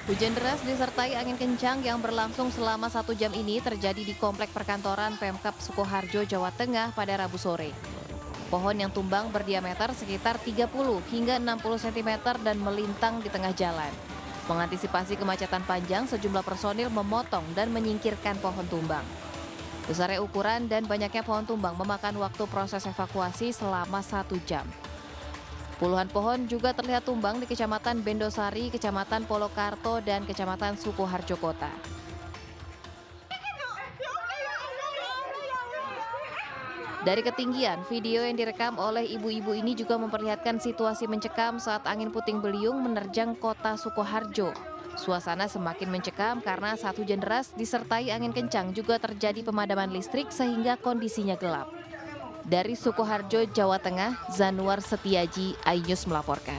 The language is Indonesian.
Hujan deras disertai angin kencang yang berlangsung selama 1 jam ini terjadi di Komplek Perkantoran Pemkab Sukoharjo, Jawa Tengah pada Rabu sore. Pohon yang tumbang berdiameter sekitar 30 hingga 60 cm dan melintang di tengah jalan. Mengantisipasi kemacetan panjang, sejumlah personil memotong dan menyingkirkan pohon tumbang. Besarnya ukuran dan banyaknya pohon tumbang memakan waktu proses evakuasi selama 1 jam. Puluhan pohon juga terlihat tumbang di Kecamatan Bendosari, Kecamatan Polokarto, dan Kecamatan Sukoharjo Kota. Dari ketinggian, video yang direkam oleh ibu-ibu ini juga memperlihatkan situasi mencekam saat angin puting beliung menerjang kota Sukoharjo. Suasana semakin mencekam karena saat hujan deras disertai angin kencang juga terjadi pemadaman listrik sehingga kondisinya gelap. Dari Sukoharjo, Jawa Tengah, Zanuar Setiaji, iNews melaporkan.